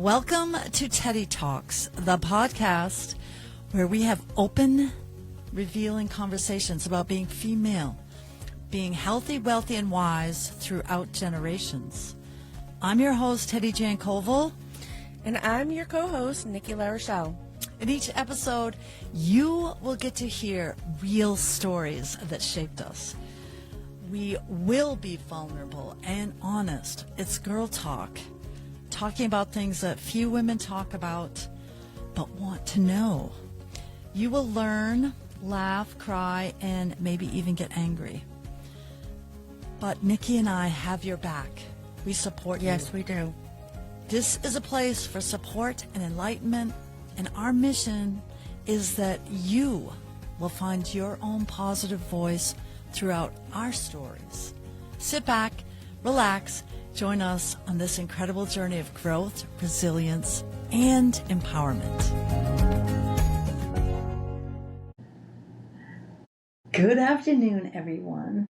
Welcome to Teddi Talks, the podcast where we have open, revealing conversations about being female, being healthy, wealthy, and wise throughout generations. I'm your host, Teddi-Jann Covell. And I'm your co-host, Nicky LaRochelle. In each episode, you will get to hear real stories that shaped us. We will be vulnerable and honest. It's girl talk, talking about things that few women talk about but want to know. You will learn, laugh, cry, and maybe even get angry. But Nikki and I have your back. We support you. Yes, we do. This is a place for support and enlightenment, and our mission is that you will find your own positive voice throughout our stories. Sit back, relax, join us on this incredible journey of growth, resilience, and empowerment. Good afternoon, everyone.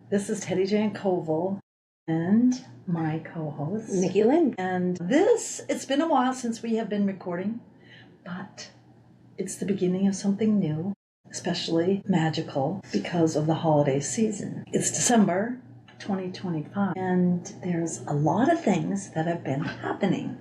This is Teddi-Jann Covell and my co-host, Nikki Lynn. And it's been a while since we have been recording, but it's the beginning of something new, especially magical because of the holiday season. It's December 2025, and there's a lot of things that have been happening.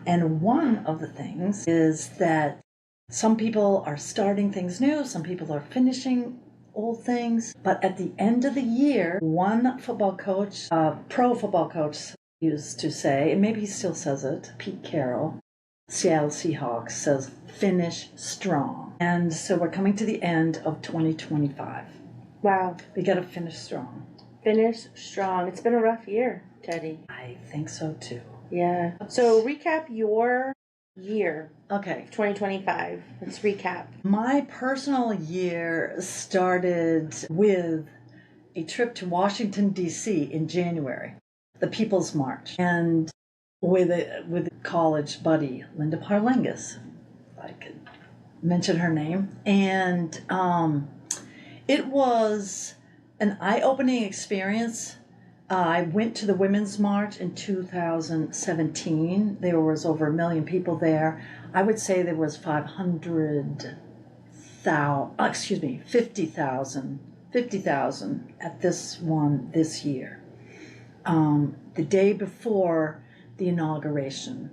And one of the things is that some people are starting things new, some people are finishing old things, but at the end of the year, one football coach, pro football coach, used to say, and maybe he still says it, Pete Carroll, Seattle Seahawks, says, finish strong. And so we're coming to the end of 2025. Wow. We got to finish strong. Finish strong. It's been a rough year, Teddy. I think so too. Yeah. So recap your year. Okay. 2025. Let's recap. My personal year started with a trip to Washington, D.C. in January, the People's March, and with a college buddy, Linda Parlengas, if I could mention her name. And it was an eye-opening experience. I went to the Women's March in 2017. There was over 1 million people there. I would say there was 50,000 at this one this year. The day before the inauguration.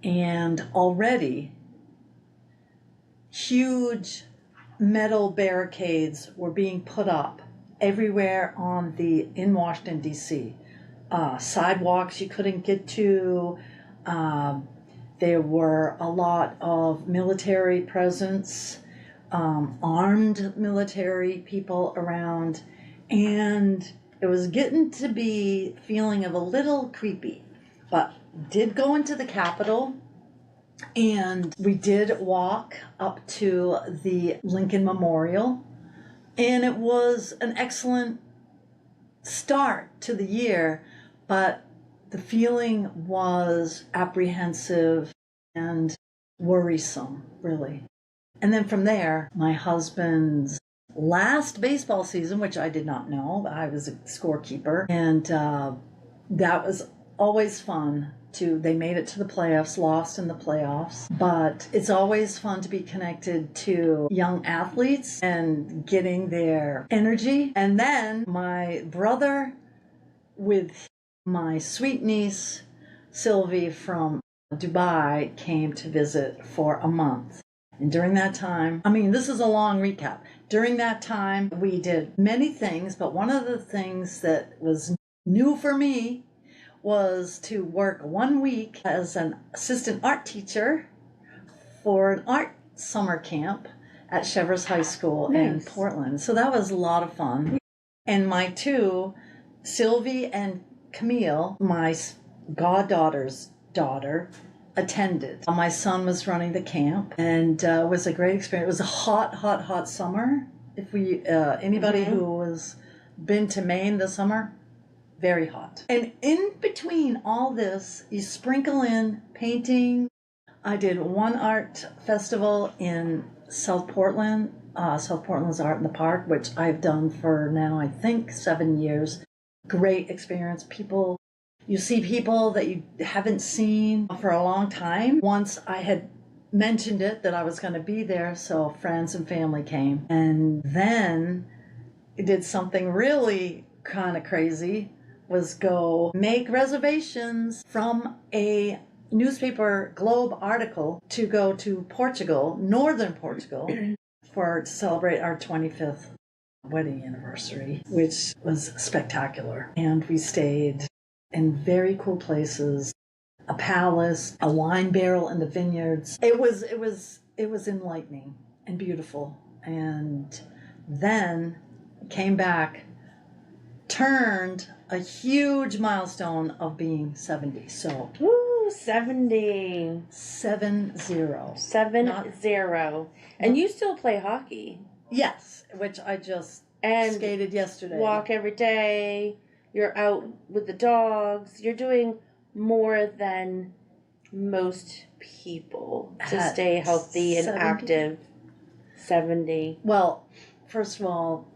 And already huge metal barricades were being put up everywhere in Washington, D.C. Sidewalks you couldn't get to. There were a lot of military presence, armed military people around, and it was getting to be feeling of a little creepy. But did go into the Capitol, and we did walk up to the Lincoln Memorial. And it was an excellent start to the year, but the feeling was apprehensive and worrisome, really. And then from there, my husband's last baseball season, which I did not know, I was a scorekeeper, and that was always fun. They made it to the playoffs, lost in the playoffs, but it's always fun to be connected to young athletes and getting their energy. And then my brother with my sweet niece, Sylvie from Dubai, came to visit for a month. And during that time, this is a long recap. During that time, we did many things, but one of the things that was new for me was to work 1 week as an assistant art teacher for an art summer camp at Chevers High School in Portland. So that was a lot of fun. And my two, Sylvie and Camille, my goddaughter's daughter, attended. My son was running the camp, and it was a great experience. It was a hot summer. If anybody who has been to Maine this summer, very hot. And in between all this, you sprinkle in painting. I did one art festival in South Portland. South Portland's Art in the Park, which I've done for now, I think, 7 years. Great experience. People You see people that you haven't seen for a long time. Once I had mentioned it that I was going to be there, so friends and family came. And then it did something really kind of crazy, was go make reservations from a newspaper Globe article to go to Portugal, northern Portugal, to celebrate our 25th wedding anniversary, which was spectacular. And we stayed in very cool places, a palace, a wine barrel in the vineyards. It was enlightening and beautiful. And then came back, turned a huge milestone of being 70. So Woo, 70. 7-0. 7-0. And you still play hockey. Yes, which I just skated yesterday. Walk every day. You're out with the dogs. You're doing more than most people to stay healthy and 70? active. 70. Well, first of all,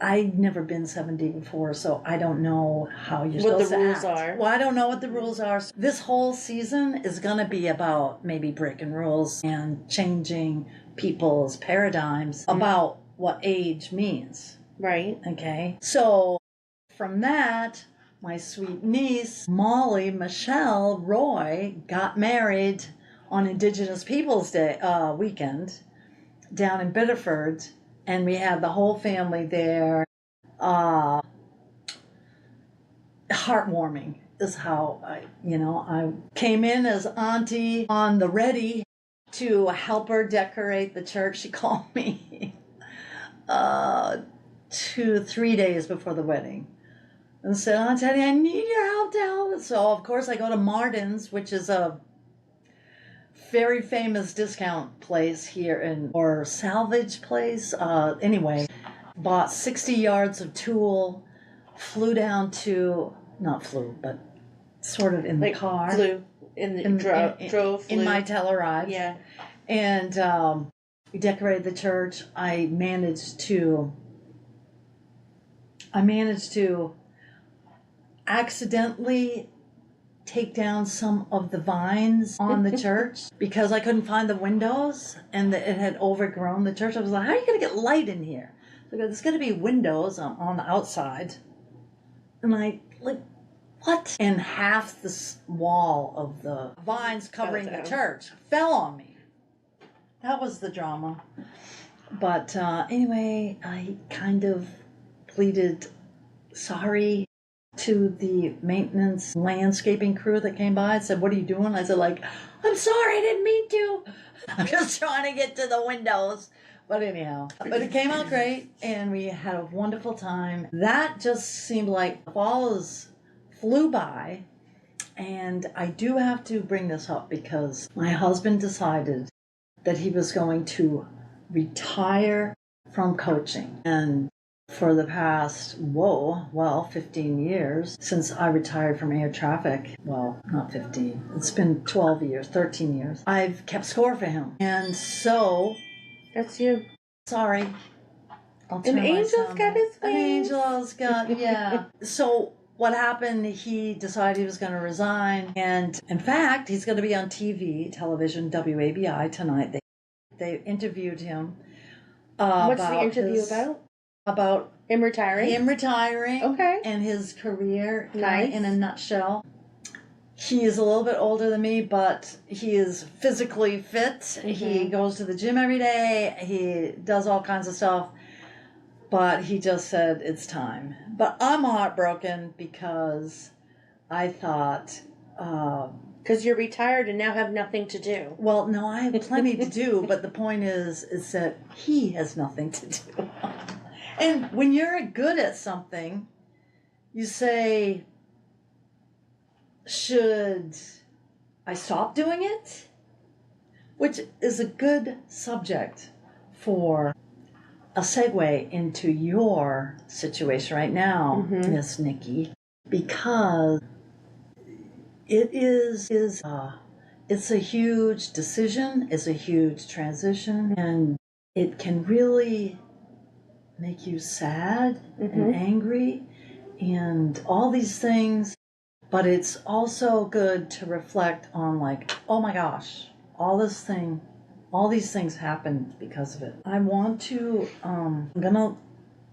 I've never been 70 before, so I don't know how you're supposed to act. What the rules are. Well, I don't know what the rules are. This whole season is going to be about maybe breaking rules and changing people's paradigms about what age means. Right. Okay. So from that, my sweet niece, Molly Michelle Roy, got married on Indigenous Peoples Day weekend down in Biddeford. And we had the whole family there. Heartwarming is how I came in as auntie on the ready to help her decorate the church. She called me 2-3 days before the wedding and said, "Aunt Teddy, I need your help to help." So of course I go to Martin's, which is a very famous discount place here or salvage place. Anyway, bought 60 yards of tulle, flew down to, not flew, but sort of in the car. Flew. Drove. In my Telluride. Yeah. And we decorated the church. I managed to accidentally take down some of the vines on the church because I couldn't find the windows and it had overgrown the church. I was like, how are you going to get light in here? So there's going to be windows on the outside. And what? And half the wall of the vines covering the church fell on me. That was the drama. But anyway, I kind of pleaded sorry to the maintenance landscaping crew that came by and said, "What are you doing?" I said, "I'm sorry, I didn't mean to. I'm just trying to get to the windows." But anyhow, it came out great and we had a wonderful time. That just seemed like falls flew by. And I do have to bring this up because my husband decided that he was going to retire from coaching. And for the past, 15 years since I retired from air traffic. Well, not 15. It's been 12 years, 13 years. I've kept score for him. And so... That's you. Sorry. An angel's got his wings. An angel's got, yeah. So what happened, he decided he was going to resign. And in fact, he's going to be on television, WABI tonight. They interviewed him. What's the interview about? About him retiring? Okay. And his career, nice. In a nutshell. He is a little bit older than me, but he is physically fit. Mm-hmm. He goes to the gym every day. He does all kinds of stuff. But he just said it's time. But I'm heartbroken because I thought... Because you're retired and now have nothing to do. Well, no, I have plenty to do, but the point is that he has nothing to do. And when you're good at something, you say, should I stop doing it? Which is a good subject for a segue into your situation right now, Miss Nikki, because it's a huge decision, it's a huge transition, and it can really make you sad and angry and all these things. But it's also good to reflect on like, oh my gosh, all these things happened because of it. I want to, I'm gonna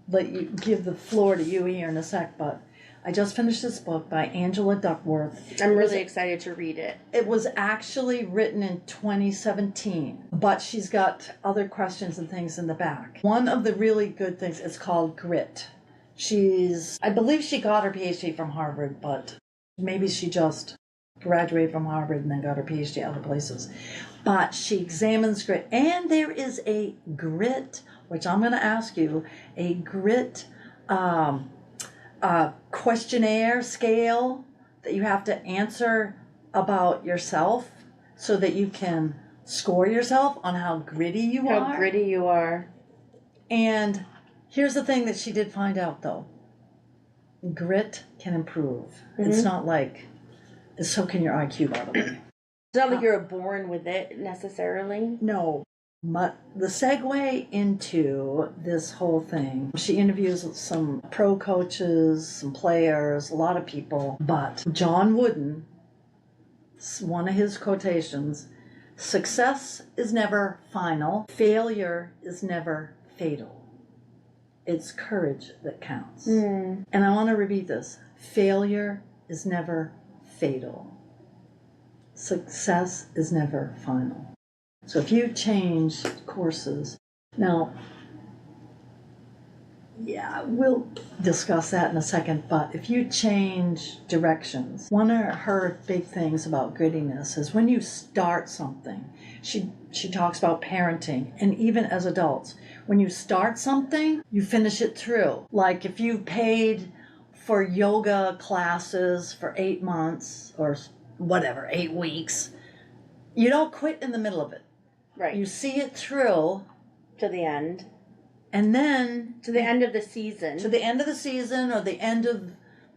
let you give the floor to you here in a sec, but I just finished this book by Angela Duckworth. I'm really excited to read it. It was actually written in 2017, but she's got other questions and things in the back. One of the really good things, it's called Grit. I believe she got her PhD from Harvard, but maybe she just graduated from Harvard and then got her PhD other places. But she examines grit, and there is a grit, which I'm going to ask you, a grit questionnaire scale that you have to answer about yourself so that you can score yourself on how gritty you are. How gritty you are. And here's the thing that she did find out, though. Grit can improve. Mm-hmm. It's not like, so can your IQ, by the way. It's not like you're born with it, necessarily. No. But the segue into this whole thing, she interviews some pro coaches, some players, a lot of people. But John Wooden, one of his quotations, success is never final. Failure is never fatal. It's courage that counts. And I want to repeat this. Failure is never fatal. Success is never final. So if you change courses, now, yeah, we'll discuss that in a second, but if you change directions, one of her big things about grittiness is when you start something, she talks about parenting, and even as adults, when you start something, you finish it through. Like if you've paid for yoga classes for 8 months or whatever, 8 weeks, you don't quit in the middle of it. Right. You see it through to the end. And then to the end of the season. To the end of the season or the end of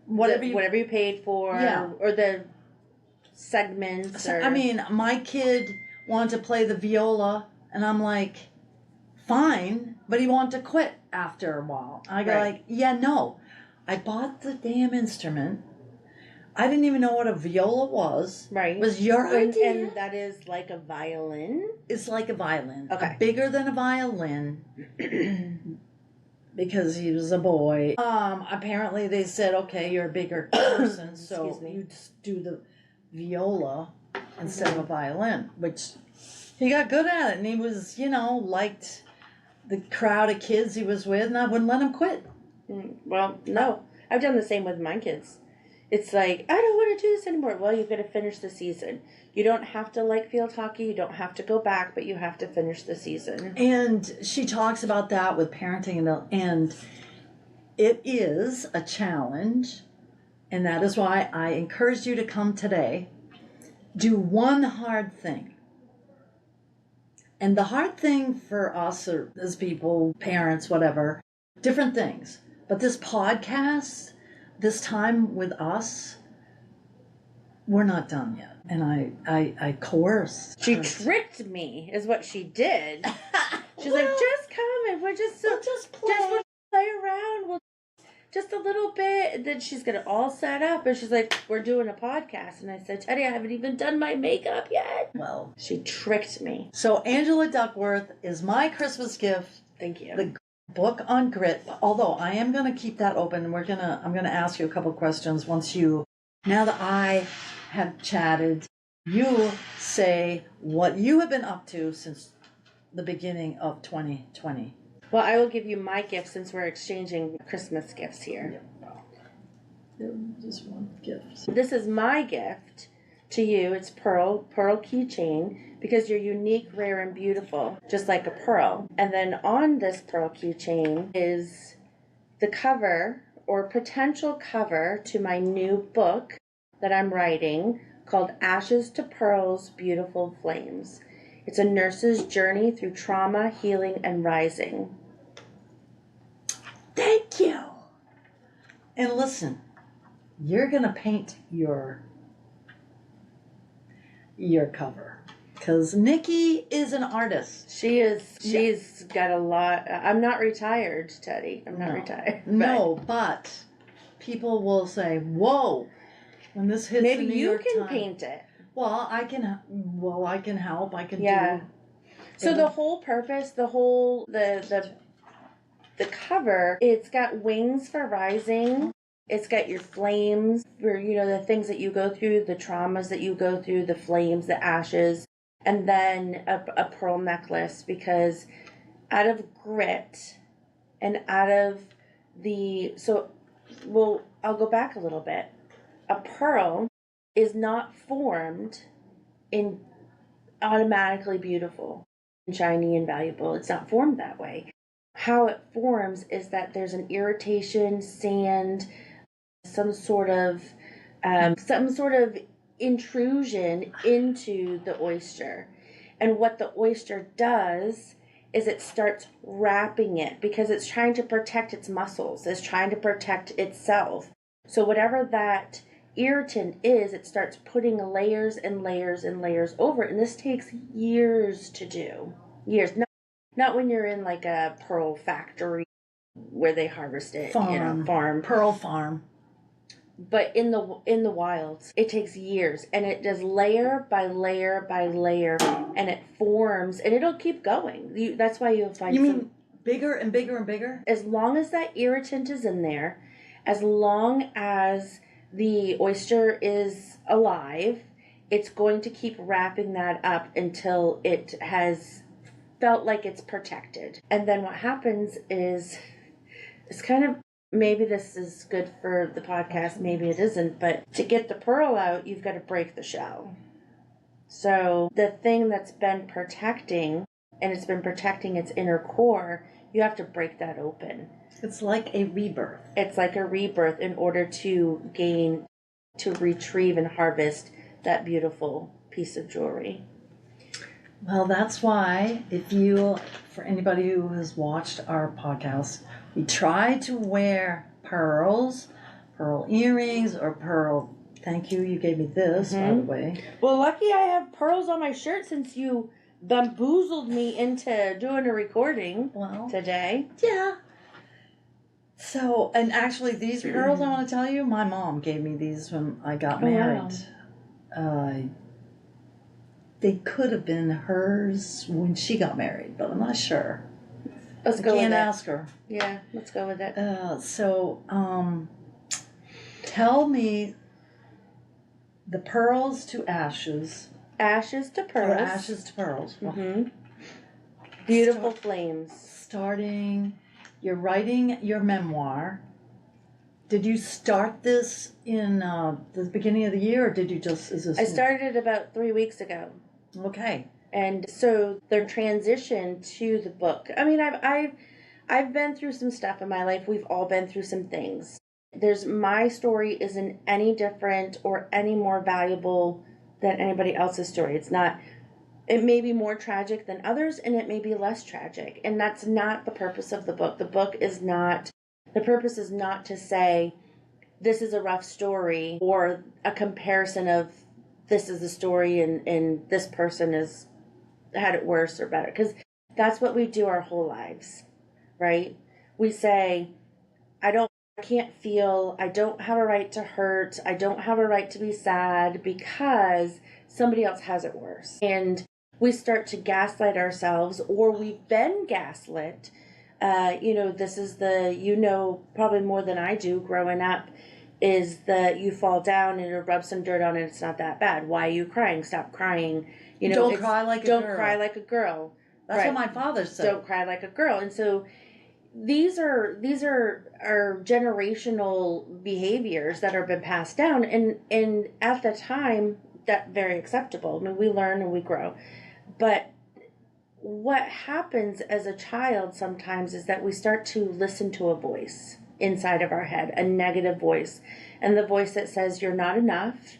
whatever you paid for. Yeah. Or the segments. I mean, my kid wanted to play the viola and I'm like, fine, but he wanted to quit after a while. I go like, yeah, no. I bought the damn instrument. I didn't even know what a viola was. Right. It was your idea. And that is like a violin? It's like a violin. Okay. Bigger than a violin. Because he was a boy. Apparently they said, okay, you're a bigger person, so you just do the viola instead of a violin. Which he got good at it. And he was, liked the crowd of kids he was with. And I wouldn't let him quit. Well, no. I've done the same with my kids. It's like, I don't want to do this anymore. Well, you've got to finish the season. You don't have to like field hockey. You don't have to go back, but you have to finish the season. And she talks about that with parenting, and it is a challenge. And that is why I encouraged you to come today. Do one hard thing. And the hard thing for us as people, parents, whatever, different things. But this podcast, this time with us, we're not done yet. And I coerced. She tricked me, is what she did. She's like, just come and we'll just play around. We'll just a little bit. And then she's got it all set up. And she's like, we're doing a podcast. And I said, Teddy, I haven't even done my makeup yet. Well, she tricked me. So Angela Duckworth is my Christmas gift. Thank you. The book on grit, although I am going to keep that open. I'm going to ask you a couple questions now that I have chatted, you say what you have been up to since the beginning of 2020. Well, I will give you my gift since we're exchanging Christmas gifts here. Yeah, just one gift. This is my gift to you. It's pearl keychain, because you're unique, rare, and beautiful, just like a pearl. And then on this pearl keychain is the cover or potential cover to my new book that I'm writing called Ashes to Pearls, Beautiful Flames. It's a nurse's journey through trauma, healing, and rising. Thank you. And listen, you're going to paint your cover. Because Nicky is an artist. She is. She's got a lot. I'm not retired, Teddy. I'm not retired. No, but people will say, whoa, When this hits Maybe the New you York can Times, paint it. well, I can. Well, I can help. I can Yeah. do. So the whole purpose, the cover, it's got wings for rising. It's got your flames for, the things that you go through, the traumas that you go through, the flames, the ashes, and then a pearl necklace, because out of grit and out of I'll go back a little bit. A pearl is not formed in automatically beautiful and shiny and valuable. It's not formed that way. How it forms is that there's an irritation, sand, some sort of intrusion into the oyster. And what the oyster does is it starts wrapping it, because it's trying to protect its muscles, it's trying to protect itself. So whatever that irritant is, it starts putting layers and layers and layers over it. And this takes years to do. Years. Not when you're in like a pearl factory where they harvest it. Farm. Pearl farm. But in the wilds, it takes years, and it does layer by layer by layer, and it forms, and it'll keep going. That's why you'll find. You mean bigger and bigger and bigger? As long as that irritant is in there, as long as the oyster is alive, it's going to keep wrapping that up until it has felt like it's protected. And then what happens is, it's kind of, maybe this is good for the podcast, maybe it isn't, but to get the pearl out, you've got to break the shell. So the thing that's been protecting, and it's been protecting its inner core, you have to break that open. It's like a rebirth. It's like a rebirth in order to retrieve and harvest that beautiful piece of jewelry. Well, that's why, for anybody who has watched our podcast, we try to wear pearls, pearl earrings, or pearl. Thank you. You gave me this, by the way. Well, lucky I have pearls on my shirt, since you bamboozled me into doing a recording today. Yeah. So, and actually, these pearls, I want to tell you, my mom gave me these when I got married. Wow. They could have been hers when she got married, but I'm not sure. Let's go with it. Can't ask her. Yeah, let's go with it. Tell me the pearls to ashes. Ashes to pearls. Or ashes to pearls. Mm-hmm. Beautiful flames. You're writing your memoir. Did you start this in the beginning of the year, or did you just... I started about 3 weeks ago. Okay. And so the transition to the book. I mean, I've been through some stuff in my life. We've all been through some things. My story isn't any different or any more valuable than anybody else's story. It's not. It may be more tragic than others, and it may be less tragic. And that's not the purpose of the book. The purpose is not to say, this is a rough story, or a comparison of, this is the story and this person has had it worse or better. Because that's what we do our whole lives, right? We say, I can't feel, I don't have a right to hurt, I don't have a right to be sad because somebody else has it worse. And we start to gaslight ourselves, or we've been gaslit. This is probably more than I do growing up, is that you fall down and you rub some dirt on it, it's not that bad. Why are you crying? Stop crying. Don't cry like a girl. Don't cry like a girl. That's right. What my father said. Don't cry like a girl. And so these are generational behaviors that have been passed down, and at the time, that very acceptable. I mean, we learn and we grow. But what happens as a child sometimes is that we start to listen to a voice inside of our head, a negative voice. And the voice that says, you're not enough,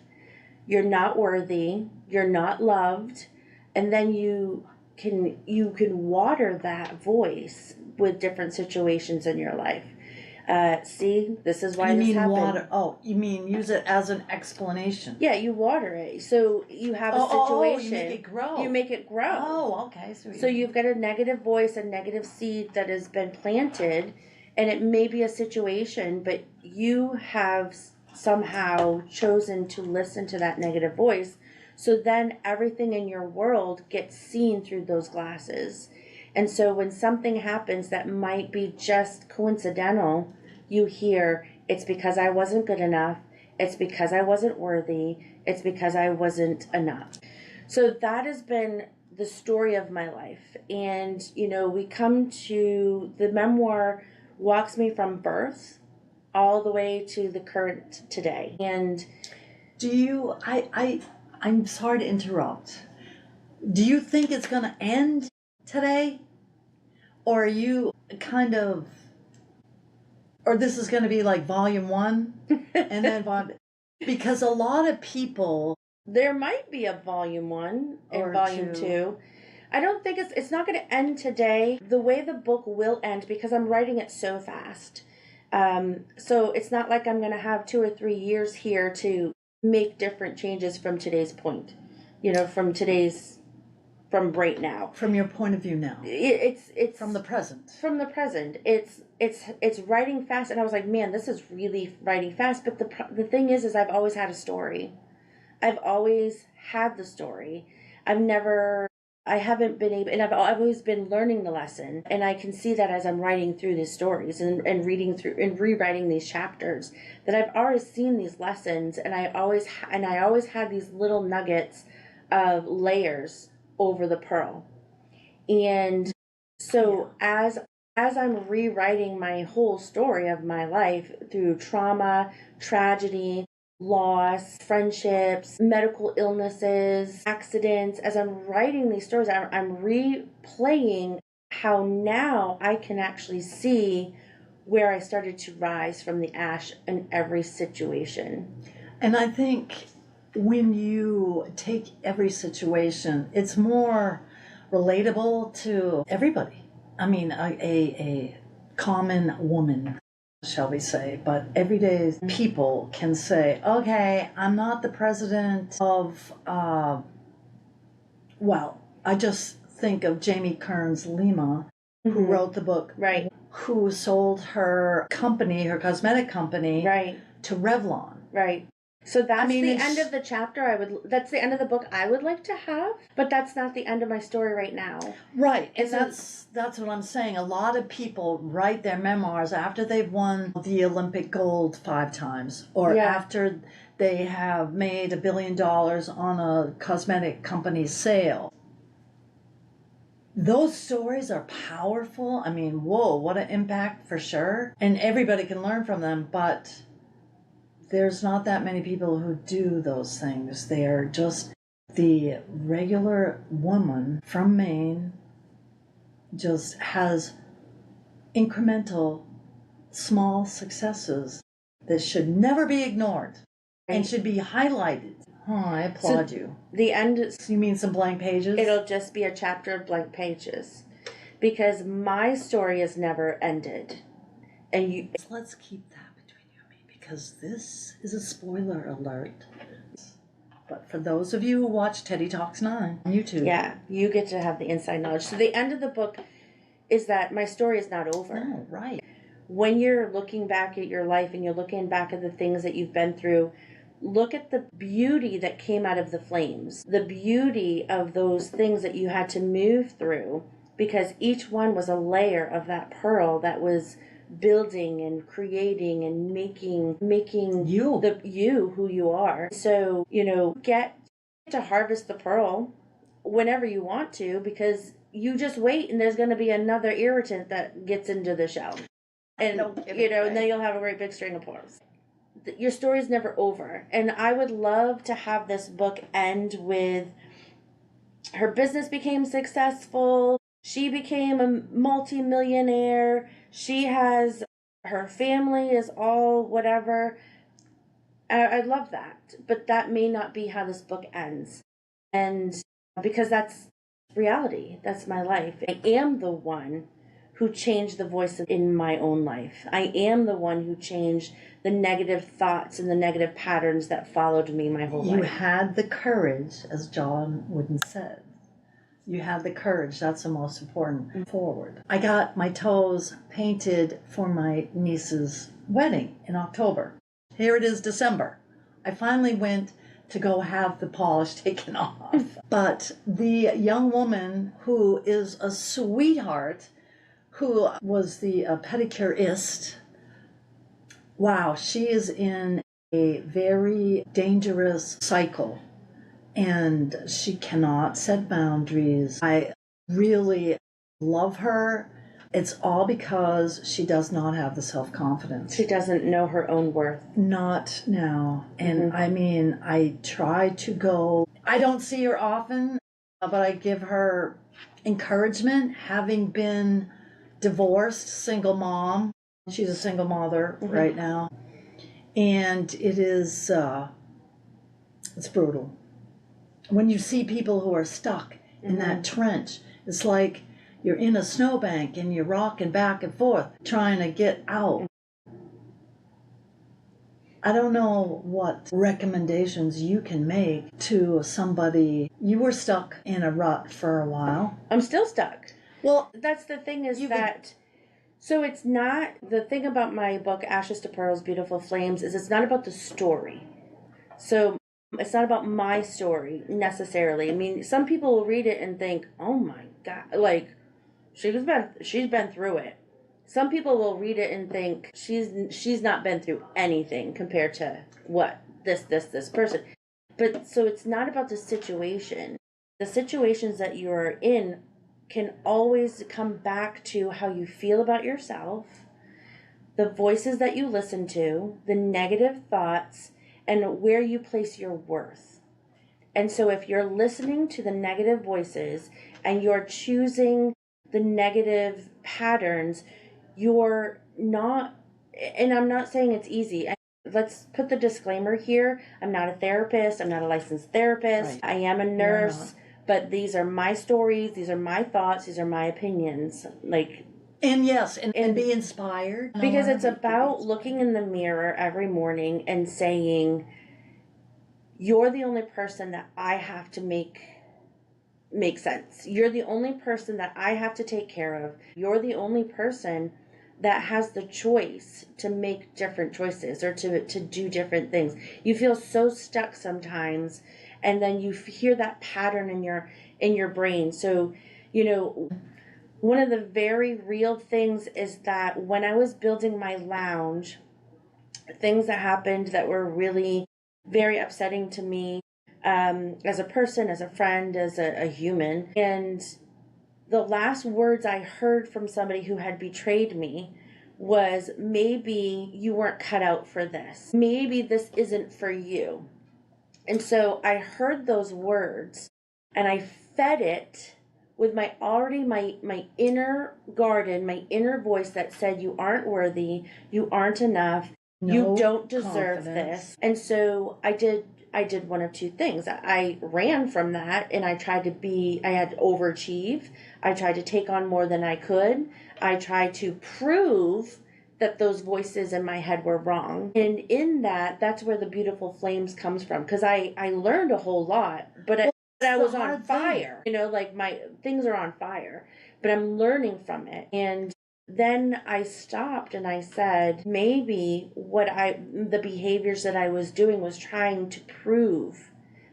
you're not worthy, you're not loved. And then you can water that voice with different situations in your life. This is why this happened. Water? Oh, you mean use it as an explanation? Yeah, you water it. So you have a situation. You make it grow. You make it grow. Oh, okay. So you've got a negative voice, a negative seed that has been planted, and it may be a situation, but you have somehow chosen to listen to that negative voice. So then everything in your world gets seen through those glasses. And so when something happens that might be just coincidental, you hear, it's because I wasn't good enough. It's because I wasn't worthy. It's because I wasn't enough. So that has been the story of my life. And, you know, we come to the memoir walks me from birth all the way to the current today. And do you, I'm sorry to interrupt. Do you think it's going to end today? Or are you kind of, or this is going to be like volume 1 and then because a lot of people. There might be a volume 1 and volume 2. I don't think it's not going to end today. The way the book will end, because I'm writing it so fast. So it's not like I'm going to have 2 or 3 years here to make different changes from today's point. You know, from right now. From your point of view now. It's from the present. From the present. It's writing fast, and I was like, man, this is really writing fast. But the thing is I've always had a story. I've always had the story. I haven't been able, and I've always been learning the lesson. And I can see that as I'm writing through these stories and reading through and rewriting these chapters, that I've always seen these lessons, and I always had these little nuggets of layers over the pearl. And so as I'm rewriting my whole story of my life through trauma, tragedy, loss, friendships, medical illnesses, accidents, as I'm writing these stories, I'm replaying how now I can actually see where I started to rise from the ash in every situation. And I think when you take every situation, it's more relatable to everybody. I mean, a common woman, shall we say, but everyday people can say, okay, I'm not the president of, well, I just think of Jamie Kearns Lima, who wrote the book, right, who sold her company, her cosmetic company, right, to Revlon. Right. So that's the end of the chapter. That's the end of the book I would like to have, but that's not the end of my story right now. Right. And that's what I'm saying. A lot of people write their memoirs after they've won the Olympic gold 5 times, or after they have made $1 billion on a cosmetic company sale. Those stories are powerful. I mean, whoa, what an impact for sure. And everybody can learn from them, but there's not that many people who do those things. They are just the regular woman from Maine, just has incremental, small successes that should never be ignored and should be highlighted. Oh, I applaud you. The end. You mean some blank pages? It'll just be a chapter of blank pages, because my story has never ended, and let's keep that. Because this is a spoiler alert. But for those of you who watch TeddiTalks9 on YouTube. Yeah, you get to have the inside knowledge. So the end of the book is that my story is not over. Oh, right. When you're looking back at your life and you're looking back at the things that you've been through, look at the beauty that came out of the flames. The beauty of those things that you had to move through, because each one was a layer of that pearl that was building and creating and making you who you are. So, you know, get to harvest the pearl whenever you want to, because you just wait and there's going to be another irritant that gets into the shell. And, you know, and then you'll have a great big string of pearls. Your story is never over. And I would love to have this book end with her business became successful. She became a multi-millionaire. She has, her family is all whatever. I love that. But that may not be how this book ends. And because that's reality. That's my life. I am the one who changed the voice in my own life. I am the one who changed the negative thoughts and the negative patterns that followed me my whole life. You had the courage, as John Wooden said. You had the courage. That's the most important. Forward. I got my toes painted for my niece's wedding in October. Here it is, December. I finally went to go have the polish taken off. But the young woman who is a sweetheart, who was the pedicurist, wow, she is in a very dangerous cycle and she cannot set boundaries. I really love her. It's all because she does not have the self-confidence. She doesn't know her own worth. Not now. And I mean, I try to go, I don't see her often, but I give her encouragement, having been divorced, single mom. She's a single mother right now. And it is, it's brutal. When you see people who are stuck in that trench, it's like you're in a snowbank and you're rocking back and forth trying to get out. I don't know what recommendations you can make to somebody. You were stuck in a rut for a while. I'm still stuck. Well, that's the thing is that... So it's not, the thing about my book, Ashes to Pearls, Beautiful Flames, is it's not about the story. So it's not about my story necessarily. I mean, some people will read it and think, oh my God, like, she's been through it. Some people will read it and think she's not been through anything compared to what this person. But so it's not about the situation. The situations that you are in can always come back to how you feel about yourself, the voices that you listen to, the negative thoughts, and where you place your worth. And so if you're listening to the negative voices and you're choosing the negative patterns, you're not, and I'm not saying it's easy. Let's put the disclaimer here. I'm not a therapist. I'm not a licensed therapist. Right. I am a nurse. But these are my stories, these are my thoughts, these are my opinions. Like, and yes, and be inspired. Because it's about looking in the mirror every morning and saying, you're the only person that I have to make sense. You're the only person that I have to take care of. You're the only person that has the choice to make different choices or to do different things. You feel so stuck sometimes, and then you hear that pattern in your brain. So, you know, one of the very real things is that when I was building my lounge, things that happened that were really very upsetting to me, as a person, as a friend, as a human. And the last words I heard from somebody who had betrayed me was, maybe you weren't cut out for this. Maybe this isn't for you. And so I heard those words and I fed it with my inner garden, my inner voice that said, you aren't worthy, you aren't enough, you don't deserve this. And so I did one of two things. I ran from that and I had to overachieve. I tried to take on more than I could. I tried to prove that those voices in my head were wrong. And in that's where the Beautiful Flames comes from. Because I learned a whole lot, but I was on fire. You know, like my things are on fire, but I'm learning from it. And then I stopped and I said, maybe the behaviors that I was doing was trying to prove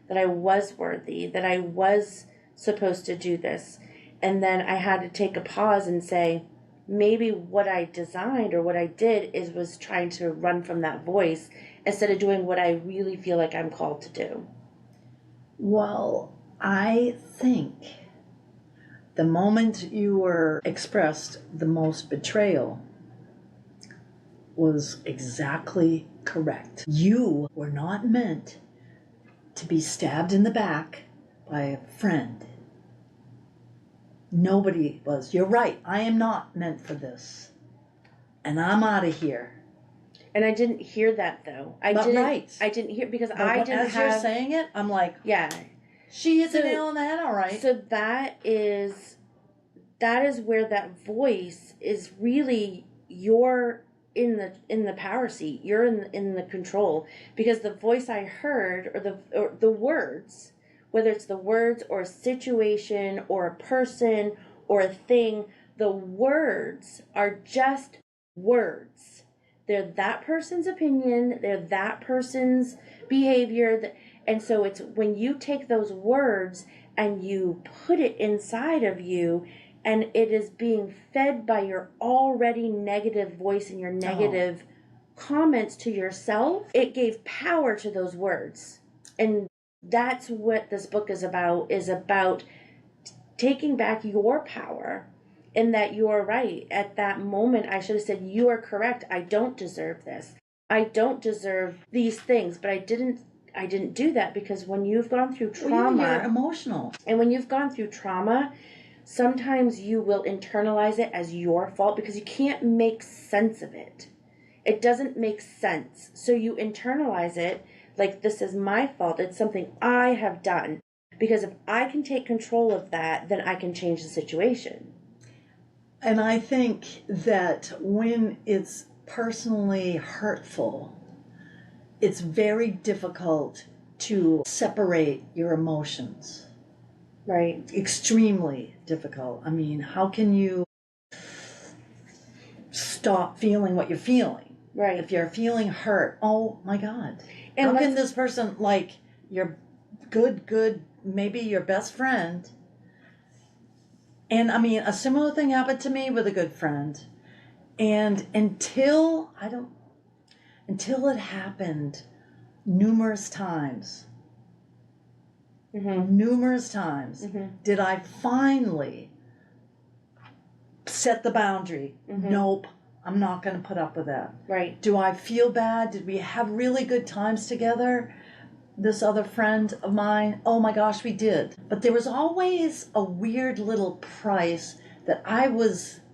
that I was worthy, that I was supposed to do this. And then I had to take a pause and say, maybe what I designed or what I did was trying to run from that voice instead of doing what I really feel like I'm called to do. Well, I think the moment you were expressed the most betrayal was exactly correct. You were not meant to be stabbed in the back by a friend. Nobody was. You're right. I am not meant for this. And I'm out of here. And I didn't hear that, though. I didn't hear, because as you're saying it, I'm like, yeah. She hit the nail on the head, all right. So that is where that voice is really, you're in the power seat. You're in the control, because the voice I heard, or the words, whether it's the words or a situation or a person or a thing, the words are just words. they're that person's opinion, they're that person's behavior. And so it's when you take those words and you put it inside of you, and it is being fed by your already negative voice and your negative comments to yourself, it gave power to those words. And that's what this book is about taking back your power. And that you are right. At that moment, I should have said, you are correct. I don't deserve this. I don't deserve these things. But I didn't do that, because when you've gone through trauma, well, you're emotional. And when you've gone through trauma, sometimes you will internalize it as your fault because you can't make sense of it. It doesn't make sense. So you internalize it like, this is my fault. It's something I have done. Because if I can take control of that, then I can change the situation. And I think that when it's personally hurtful, it's very difficult to separate your emotions. Right. Extremely difficult. I mean, how can you stop feeling what you're feeling? Right. If you're feeling hurt, oh my God. And how can this person, like, your good, maybe your best friend. And I mean, a similar thing happened to me with a good friend. And until it happened numerous times, did I finally set the boundary. Nope, I'm not going to put up with that. Right. Do I feel bad? Did we have really good times together? This other friend of mine, oh my gosh, we did. But there was always a weird little price that I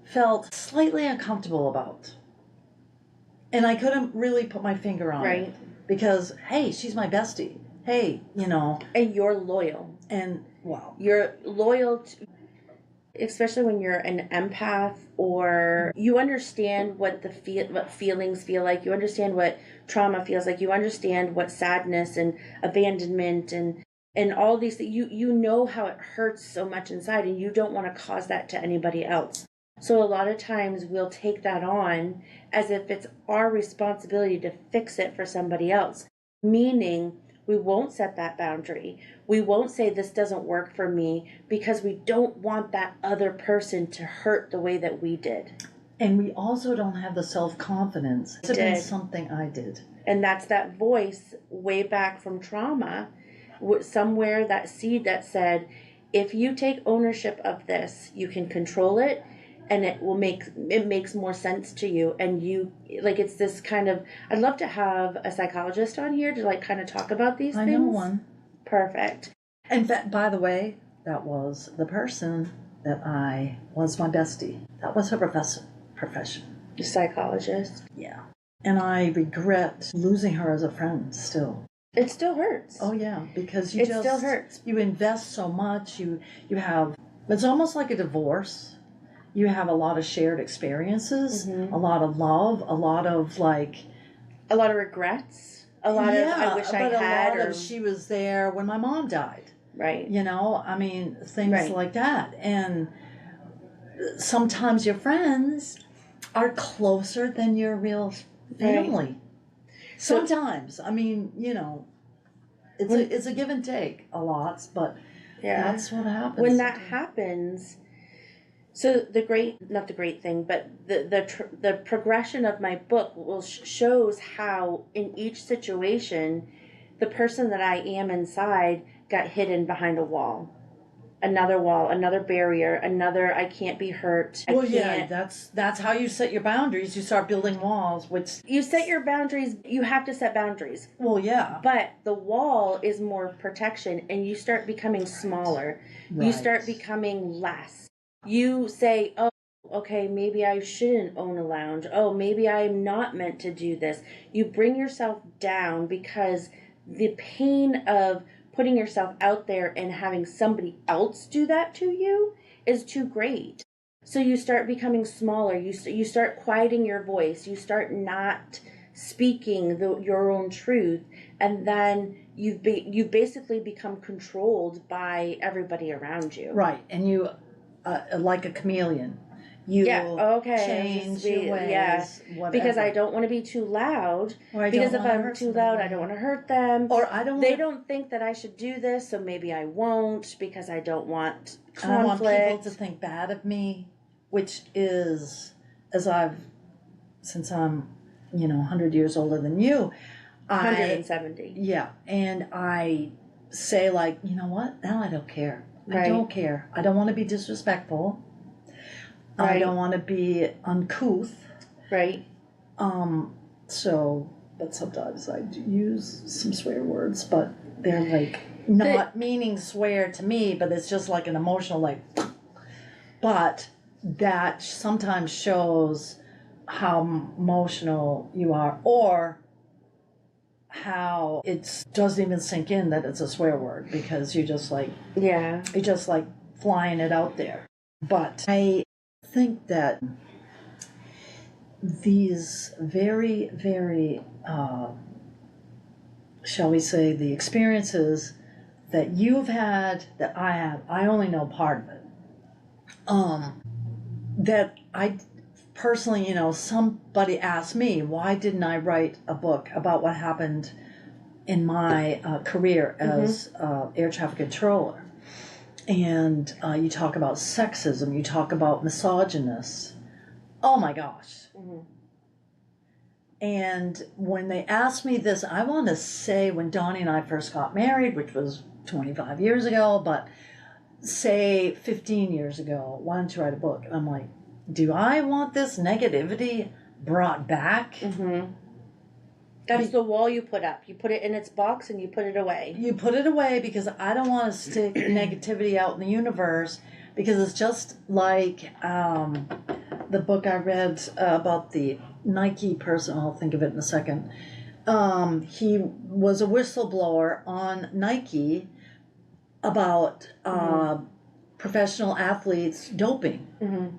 felt slightly uncomfortable about. And I couldn't really put my finger on it. Because, hey, she's my bestie. Hey, And you're loyal. And, well. You're loyal especially when you're an empath, or you understand what what feelings feel like. You understand what trauma feels like. You understand what sadness and abandonment and all these things. You know how it hurts so much inside, and you don't want to cause that to anybody else. So a lot of times we'll take that on as if it's our responsibility to fix it for somebody else, meaning we won't set that boundary. We won't say this doesn't work for me because we don't want that other person to hurt the way that we did. And we also don't have the self-confidence. It's been something I did. And that's that voice way back from trauma, somewhere that seed that said, if you take ownership of this, you can control it. And it makes more sense to you, and you, like, it's this kind of, I'd love to have a psychologist on here to, like, kind of talk about these things. I know one. Perfect. In fact, by the way, that was the person that was my bestie. That was her profession. The psychologist. Yeah. And I regret losing her as a friend still. It still hurts. Oh yeah, because it still hurts. You invest so much. You have, it's almost like a divorce. You have a lot of shared experiences, a lot of love, a lot of a lot of regrets, a lot of I wish I had. A lot of she was there when my mom died. Right. I mean, things like that. And sometimes your friends are closer than your real family. Right. Sometimes, I mean, it's a give and take a lot, but that's what happens. When that happens. So not the great thing, but the progression of my book shows how in each situation, the person that I am inside got hidden behind a wall, another barrier, another I can't be hurt. That's how you set your boundaries. You start building walls, which you set your boundaries. You have to set boundaries. Well, yeah, but the wall is more protection, and you start becoming smaller. Right. You start becoming less. You say, oh, okay, maybe I shouldn't own a lounge. Oh, maybe I'm not meant to do this. You bring yourself down because the pain of putting yourself out there and having somebody else do that to you is too great. So you start becoming smaller. You start quieting your voice. You start not speaking your own truth. And then you basically become controlled by everybody around you. Right. And you... like a chameleon. you okay. change your ways, whatever. Because I don't want to be too loud. Because if I'm too loud, I don't want to hurt them. Or I don't. They don't think that I should do this, so maybe I won't because I don't want conflict. I don't want people to think bad of me, which is, since I'm, 100 years older than you, 170. Yeah, and I say like, you know what? Now I don't care. Right. I don't care. I don't want to be disrespectful. Right. I don't want to be uncouth. Right. But sometimes I do use some swear words, but they're like not meaning swear to me, but it's just like an emotional like. But that sometimes shows how emotional you are, or how it doesn't even sink in that it's a swear word, because you're just like flying it out there. But I think that these very, very, shall we say, the experiences that you've had, that I have, I only know part of it. That I personally, somebody asked me, why didn't I write a book about what happened in my career as air traffic controller? And you talk about sexism, you talk about misogynists. Oh my gosh. Mm-hmm. And when they asked me this, I want to say when Donnie and I first got married, which was 25 years ago, but say 15 years ago, why don't you write a book? And I'm like, do I want this negativity brought back? Mm-hmm. That's the wall you put up. You put it in its box and you put it away. You put it away because I don't want to stick negativity out in the universe, because it's just like the book I read about the Nike person. I'll think of it in a second. He was a whistleblower on Nike about professional athletes doping. Mm-hmm.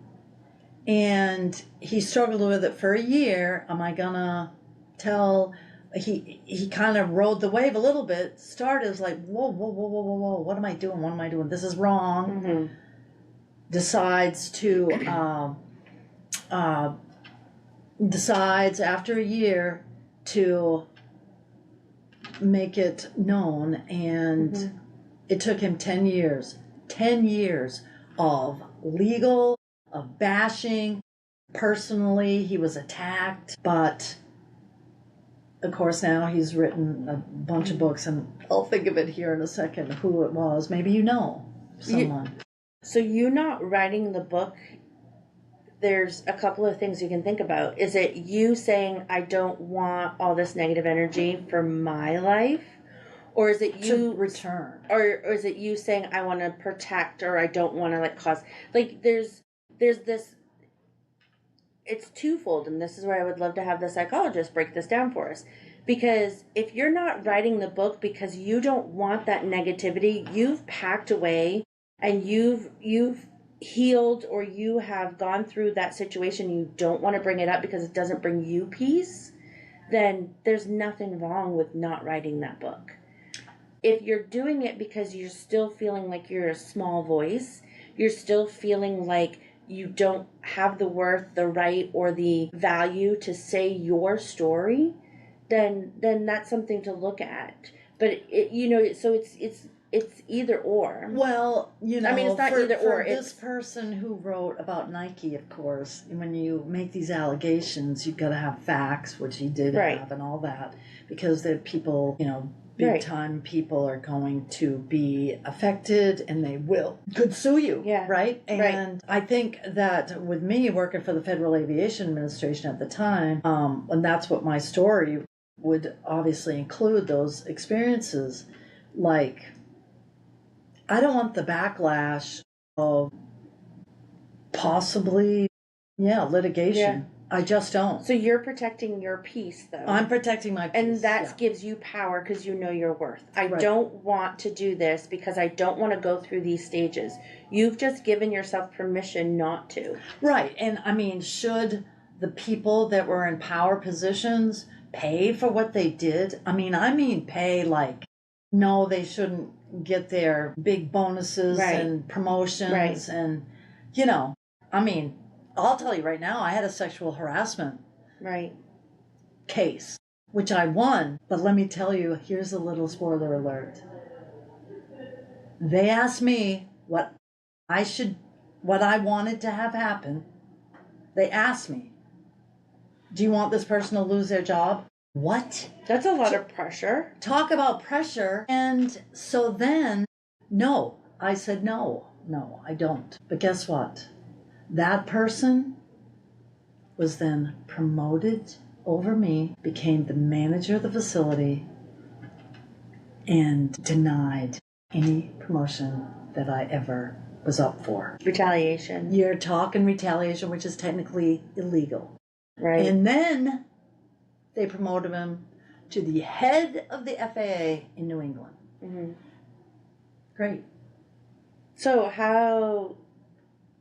And he struggled with it for a year. Am I gonna tell? He kind of rode the wave a little bit. Started as like, whoa, what am I doing? What am I doing? This is wrong. Mm-hmm. Decides after a year to make it known, and it took him 10 years. 10 years of legal, of bashing. Personally, he was attacked, but of course now he's written a bunch of books, and I'll think of it here in a second who it was. Maybe you know someone. So you not writing the book, there's a couple of things you can think about. Is it you saying, I don't want all this negative energy for my life? Or is it you to return? Or is it you saying, I want to protect, or I don't want to cause, there's this, it's twofold, and this is where I would love to have the psychologist break this down for us. Because if you're not writing the book because you don't want that negativity, you've packed away and you've healed, or you have gone through that situation, you don't want to bring it up because it doesn't bring you peace, then there's nothing wrong with not writing that book. If you're doing it because you're still feeling like you're a small voice, you're still feeling like you don't have the worth, the right, or the value to say your story, then that's something to look at. But so it's either or. Well, I mean, it's not either or. This person who wrote about Nike, of course, when you make these allegations, you've got to have facts, which he did have, and all that, because the people, big time people are going to be affected, and they could sue you, right? And I think that with me working for the Federal Aviation Administration at the time, and that's what my story would obviously include, those experiences, I don't want the backlash of possibly, litigation. Yeah. I just don't. So you're protecting your peace, though. I'm protecting my peace. And that gives you power because you know your worth. I don't want to do this because I don't want to go through these stages. You've just given yourself permission not to. Right. And I mean, should the people that were in power positions pay for what they did? I mean pay no, they shouldn't get their big bonuses and promotions and, I'll tell you right now, I had a sexual harassment Right. case, which I won. But let me tell you, here's a little spoiler alert. They asked me what I wanted to have happen. They asked me, do you want this person to lose their job? What? That's a lot of pressure. Talk about pressure. And so then, no, I said, no, I don't. But guess what? That person was then promoted over me, became the manager of the facility, and denied any promotion that I ever was up for. Retaliation. You're talking retaliation, which is technically illegal. Right. And then they promoted him to the head of the FAA in New England. Mm-hmm. Great. So how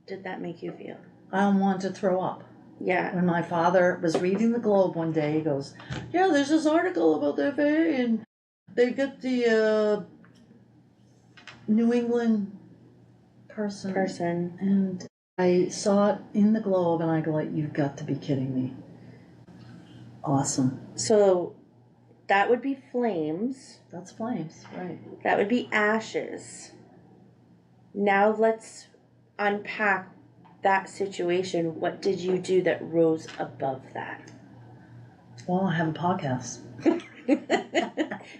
did that make you feel? I want to throw up. Yeah. When my father was reading the Globe one day, he goes, yeah, there's this article about the FAA, and they get the New England person. And I saw it in the Globe, and I go, like, you've got to be kidding me. Awesome. So that would be flames. That's flames, right. That would be ashes. Now let's unpack that situation. What did you do that rose above that? Well, I have a podcast.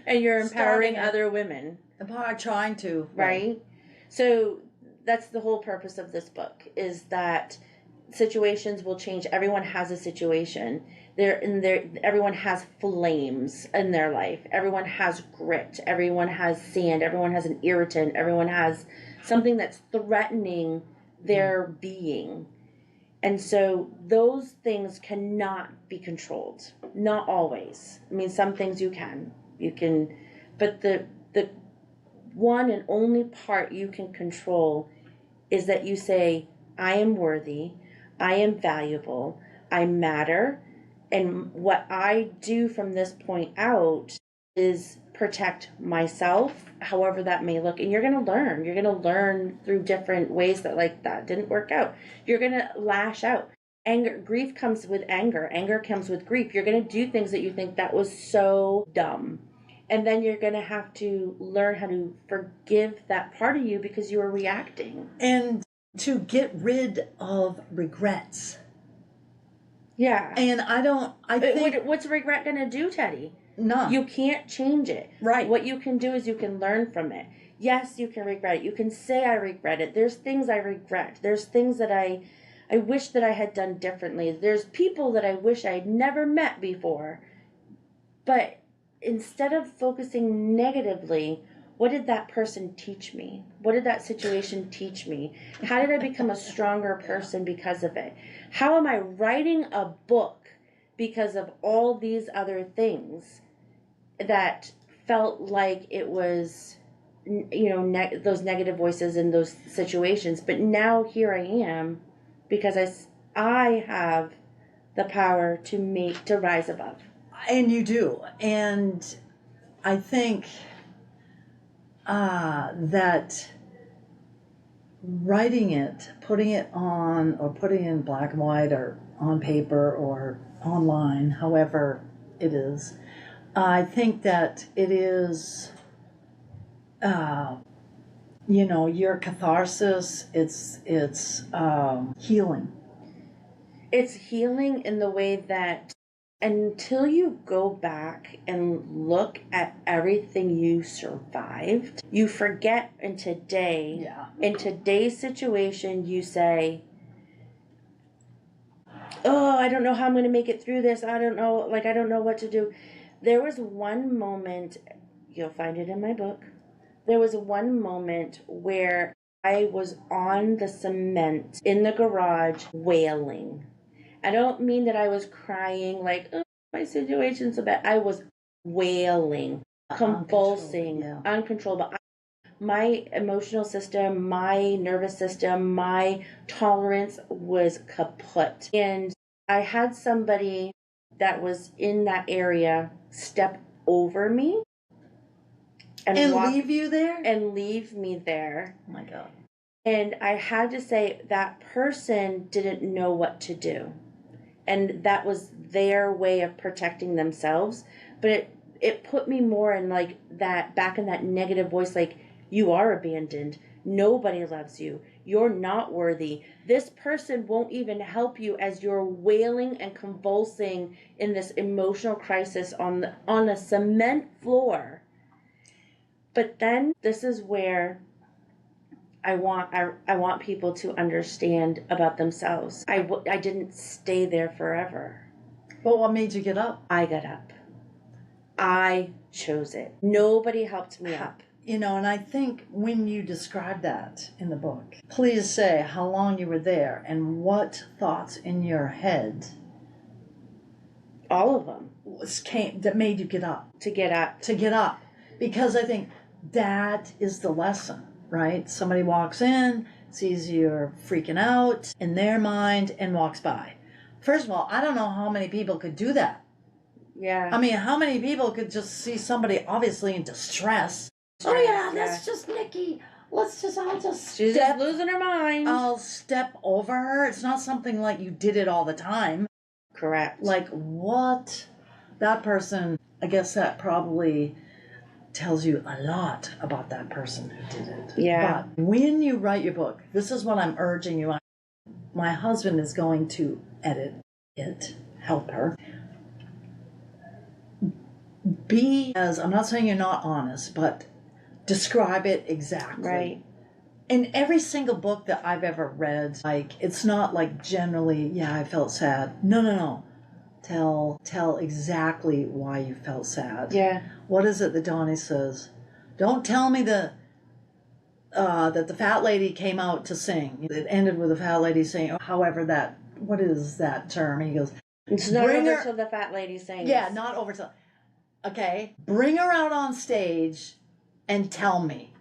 And you're empowering Starting other women. Trying to. Right? So that's the whole purpose of this book, is that situations will change. Everyone has a situation. Everyone has flames in their life. Everyone has grit. Everyone has sand. Everyone has an irritant. Everyone has something that's threatening their being. And so those things cannot be controlled. Not always. I mean, some things you can, but the one and only part you can control is that you say, I am worthy, I am valuable, I matter, and what I do from this point out is protect myself, however that may look. And you're going to learn through different ways that didn't work out. You're going to lash out. Grief comes with anger comes with grief. You're going to do things that you think that was so dumb. And then you're going to have to learn how to forgive that part of you because you were reacting. And to get rid of regrets. Yeah. And I think... What's regret going to do, Teddi? No. You can't change it. Right. What you can do is you can learn from it. Yes, you can regret it. You can say, I regret it. There's things I regret. There's things that I wish that I had done differently. There's people that I wish I had never met before. But instead of focusing negatively, what did that person teach me? What did that situation teach me? How did I become a stronger person because of it? How am I writing a book because of all these other things that felt like it was, those negative voices in those situations? But now here I am because I have the power to rise above. And you do. And I think that writing it, putting it in black and white or on paper or online, however it is, I think that it is, your catharsis. It's healing. It's healing in the way that until you go back and look at everything you survived, you forget in today's situation, you say, oh, I don't know how I'm going to make it through this. I don't know what to do. There was one moment, you'll find it in my book. There was one moment where I was on the cement in the garage wailing. I don't mean that I was crying like, oh, my situation's so bad. I was wailing, convulsing, uncontrollable. My emotional system, my nervous system, my tolerance was kaput. And I had somebody that was in that area step over me and leave you there? And leave me there. Oh my God. And I had to say that person didn't know what to do. And that was their way of protecting themselves. But it put me more in like that, back in that negative voice, like, you are abandoned. Nobody loves you. You're not worthy. This person won't even help you as you're wailing and convulsing in this emotional crisis on a cement floor. But then this is where I want people to understand about themselves. I didn't stay there forever. But what made you get up? I got up. I chose it. Nobody helped me up. You know, and I think when you describe that in the book, please say how long you were there and what thoughts in your head. All of them. Came that made you get up. To get up. To get up. Because I think that is the lesson, right? Somebody walks in, sees you're freaking out in their mind, and walks by. First of all, I don't know how many people could do that. Yeah. I mean, how many people could just see somebody obviously in distress? Oh yeah, that's just Nikki. She's just losing her mind. I'll step over her. It's not something like you did it all the time. Correct. Like what? That person, I guess that probably tells you a lot about that person who did it. Yeah. But when you write your book, this is what I'm urging you on. My husband is going to edit it, help her. I'm not saying you're not honest, but describe it exactly. Right. In every single book that I've ever read, like, it's not like generally, yeah, I felt sad. No. Tell exactly why you felt sad. Yeah. What is it that Donnie says? Don't tell me that the fat lady came out to sing. It ended with the fat lady saying, however, what is that term? He goes, it's not over till the fat lady sings. Yeah, not over till. Okay, bring her out on stage and tell me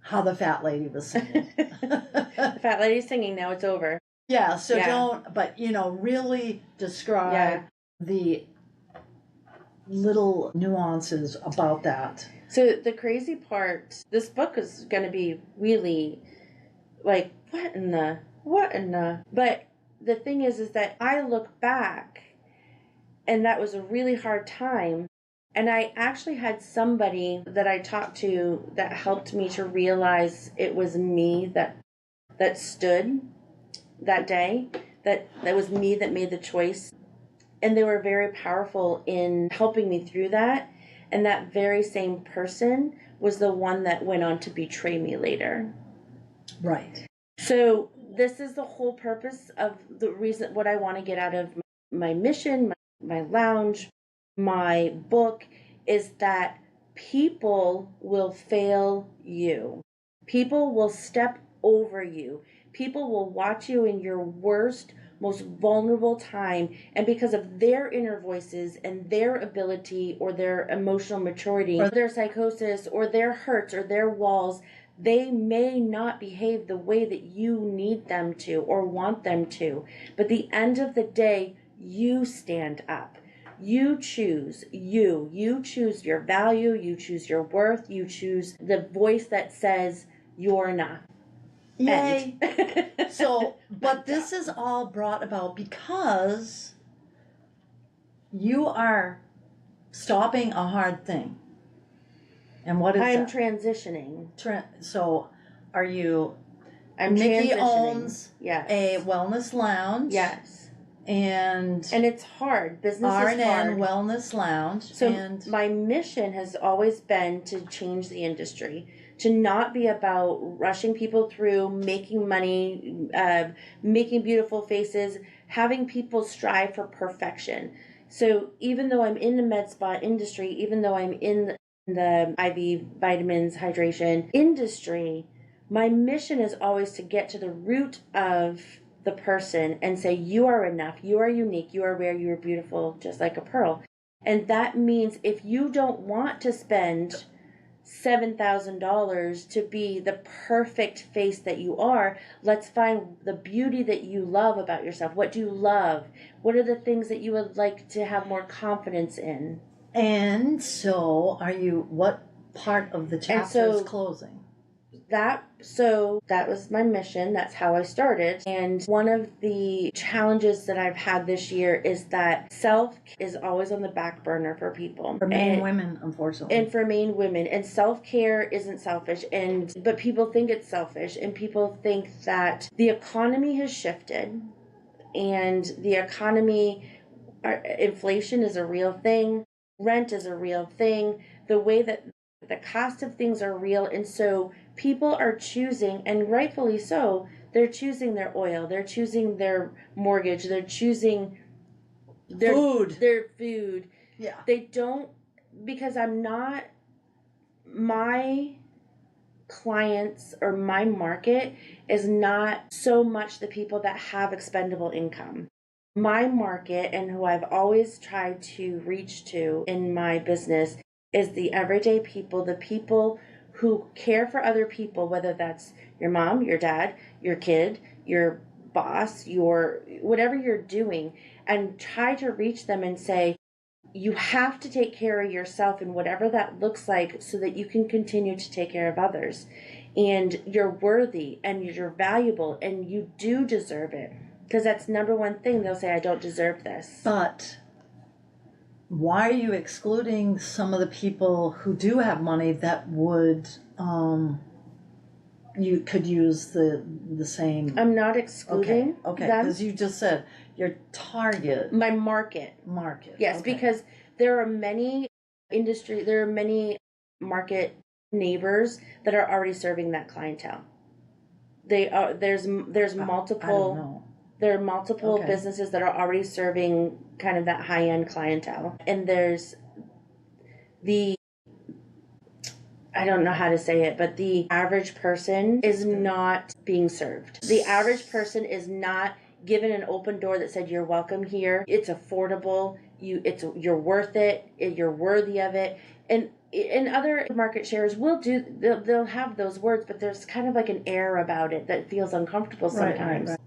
how the fat lady was singing. The fat lady's singing, now it's over. Yeah, so don't, but really describe the little nuances about that. So the crazy part, this book is going to be really like, what in the, but the thing is that I look back and that was a really hard time. And I actually had somebody that I talked to that helped me to realize it was me that stood that day, that was me that made the choice. And they were very powerful in helping me through that. And that very same person was the one that went on to betray me later. Right. So this is the whole purpose of the reason, what I want to get out of my mission, my lounge, my book, is that people will fail you. People will step over you. People will watch you in your worst, most vulnerable time, and because of their inner voices and their ability or their emotional maturity or their psychosis or their hurts or their walls, they may not behave the way that you need them to or want them to. But at the end of the day, you stand up. You choose you choose your value, you choose your worth, you choose the voice that says you're enough. Yay. So, but this is all brought about because you are stopping a hard thing. And what is I'm that? Transitioning. So, are you... Nikki owns yes. a wellness lounge. Yes. And it's hard. Business is hard. Wellness Lounge. So my mission has always been to change the industry, to not be about rushing people through, making money, making beautiful faces, having people strive for perfection. So even though I'm in the med spa industry, even though I'm in the IV vitamins, hydration industry, my mission is always to get to the root of the person and say, you are enough, you are unique, you are rare, you are beautiful, just like a pearl. And that means if you don't want to spend $7,000 to be the perfect face that you are, let's find the beauty that you love about yourself. What do you love? What are the things that you would like to have more confidence in? And so what part of the chapter is closing? That So that was my mission. That's how I started. And one of the challenges that I've had this year is that self is always on the back burner for people. For Maine women, unfortunately. And for Maine women. And self-care isn't selfish. But people think it's selfish. And people think that the economy has shifted. And the economy, inflation is a real thing. Rent is a real thing. The way that the cost of things are real. And so people are choosing, and rightfully so, they're choosing their oil, they're choosing their mortgage, they're choosing their food. Yeah. They don't, because my clients or my market is not so much the people that have expendable income. My market, and who I've always tried to reach to in my business, is the everyday people, the people who care for other people, whether that's your mom, your dad, your kid, your boss, your whatever you're doing, and try to reach them and say, you have to take care of yourself and whatever that looks like so that you can continue to take care of others. And you're worthy and you're valuable and you do deserve it. Because that's number one thing. They'll say, I don't deserve this. But why are you excluding some of the people who do have money that would, you could use the same? I'm not excluding okay, them. because you just said your target. My market. Yes, okay. Because there are many market neighbors that are already serving that clientele. There's multiple. I don't know. There are multiple businesses that are already serving kind of that high-end clientele. And there's I don't know how to say it, but the average person is not being served. The average person is not given an open door that said, you're welcome here. It's affordable. You're worth it. You're worthy of it. And other market shares they'll have those words, but there's kind of like an air about it that feels uncomfortable sometimes. Right.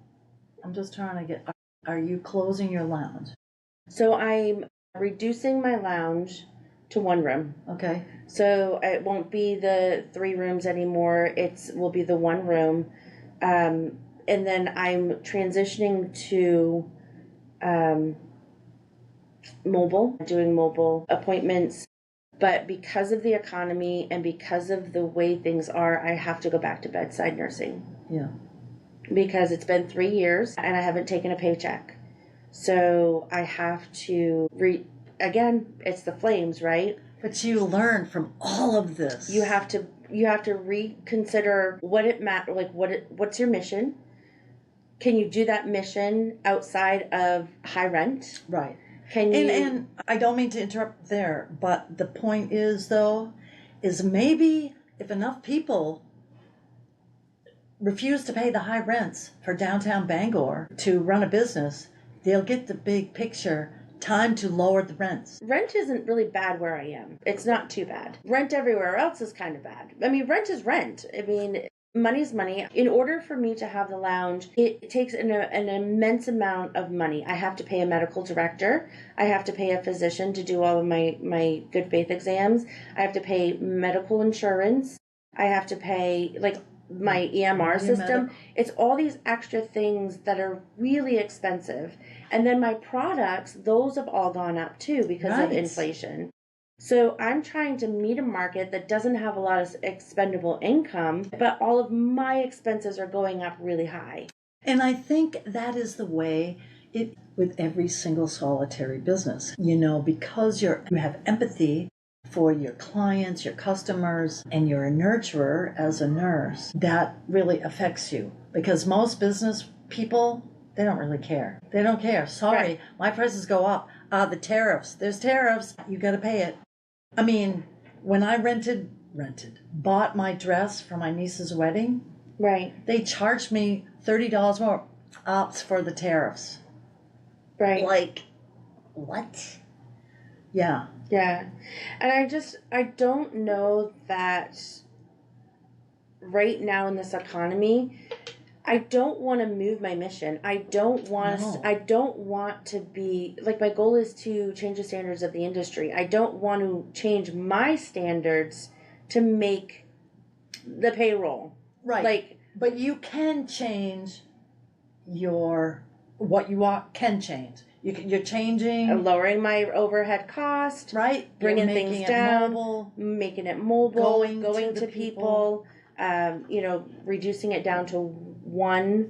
I'm just trying to get, are you closing your lounge? So I'm reducing my lounge to one room. Okay. So it won't be the 3 rooms anymore. Will be the one room. And then I'm transitioning to doing mobile appointments. But because of the economy and because of the way things are, I have to go back to bedside nursing. Yeah. Because it's been 3 years and I haven't taken a paycheck. So I have to again, it's the flames, right? But you learn from all of this. You have to reconsider what it matters, like what's your mission? Can you do that mission outside of high rent? Right. Can you? And I don't mean to interrupt there, but the point is maybe if enough people refuse to pay the high rents for downtown Bangor to run a business, they'll get the big picture. Time to lower the rents. Rent isn't really bad where I am. It's not too bad. Rent everywhere else is kind of bad. I mean, rent is rent. I mean, money's money. In order for me to have the lounge, it takes an immense amount of money. I have to pay a medical director. I have to pay a physician to do all of my good faith exams. I have to pay medical insurance. I have to pay my EMR system. It's all these extra things that are really expensive. And then my products, those have all gone up too because of inflation. So I'm trying to meet a market that doesn't have a lot of expendable income, but all of my expenses are going up really high. And I think that is the way it with every single solitary business. Because you have empathy for your clients, your customers, and you're a nurturer as a nurse, that really affects you. Because most business people, they don't really care. They don't care. Sorry, right. My prices go up. The tariffs. There's tariffs. You got to pay it. I mean, when I bought my dress for my niece's wedding, right? They charged me $30 more for the tariffs. Right. Like, what? Yeah. Yeah. And I don't know that right now in this economy, I don't want to move my mission. I don't want to be, my goal is to change the standards of the industry. I don't want to change my standards to make the payroll. Right. Like, but you can change what you want can change. You're changing, lowering my overhead cost, right? bringing You're making things it down, mobile, making it mobile, going going to to the people, reducing it down to one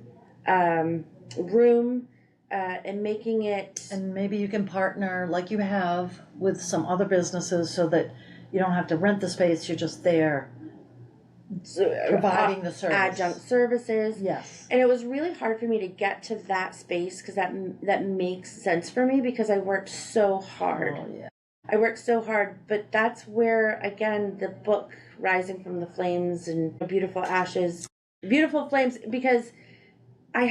room, and making it. and maybe you can partner like you have with some other businesses so that you don't have to rent the space. You're just there providing the service, adjunct services. Yes. And it was really hard for me to get to that space because that makes sense for me because I worked so hard. Oh, yeah. I worked so hard, but that's where, again, the book Rising from the Flames and Beautiful Ashes, Beautiful Flames, because I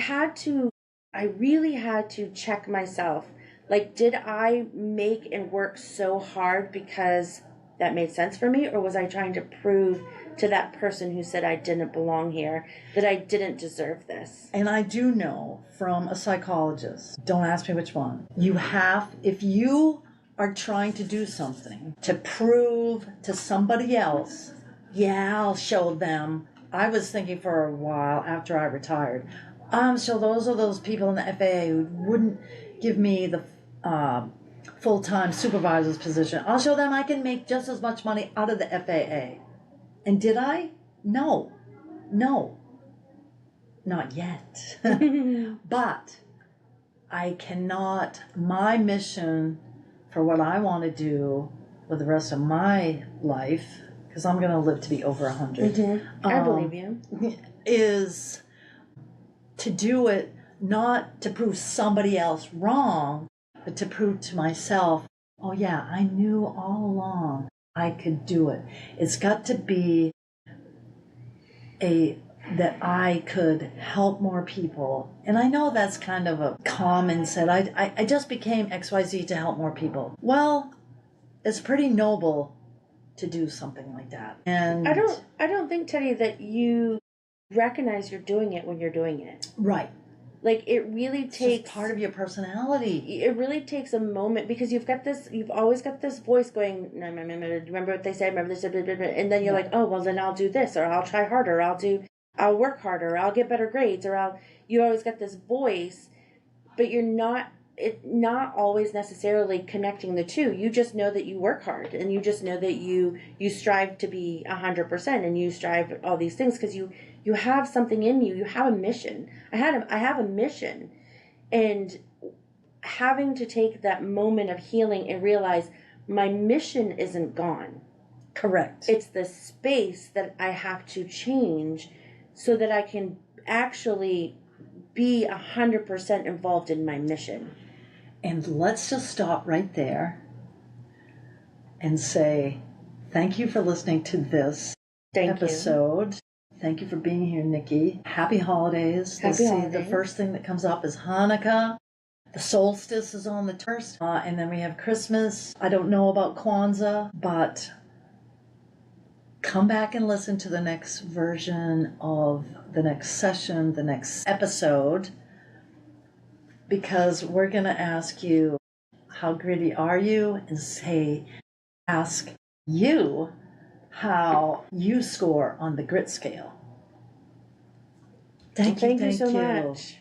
really had to check myself. Like, did I make and work so hard because that made sense for me, or was I trying to prove to that person who said I didn't belong here that I didn't deserve this? And I do know from a psychologist, don't ask me which one, if you are trying to do something to prove to somebody else, yeah, I'll show them. I was thinking for a while after I retired, so those are those people in the FAA who wouldn't give me the full-time supervisor's position. I'll show them I can make just as much money out of the FAA. And did I? No, not yet. But I cannot, my mission for what I want to do with the rest of my life, because I'm going to live to be over 100. Mm-hmm. I believe you. Is to do it not to prove somebody else wrong, but to prove to myself, oh yeah, I knew all along I could do it. It's got to be that I could help more people. And I know that's kind of a common said, I just became XYZ to help more people. Well, it's pretty noble to do something like that. And I don't think, Teddy, that you recognize you're doing it when you're doing it. Right. Like, it really takes just part of your personality. It really takes a moment because you've always got this voice going, no, remember what they said, remember this, and then you're like, oh, well, then I'll do this, or I'll try harder, I'll work harder, or I'll get better grades, you always got this voice, but you're not always necessarily connecting the two. You just know that you work hard, and you just know that you strive to be 100%, and you strive all these things because you have something in you. You have a mission. I have a mission, and having to take that moment of healing and realize my mission isn't gone. Correct. It's the space that I have to change so that I can actually be 100% involved in my mission. And let's just stop right there and say thank you for listening to this episode. Thank you for being here, Nikki. Happy holidays. Happy holidays. The first thing that comes up is Hanukkah. The solstice is on the 1st. And then we have Christmas. I don't know about Kwanzaa, but come back and listen to the next version of the next session, the next episode, because we're going to ask you, how gritty are you? And ask you how you score on the grit scale. Thank you so much.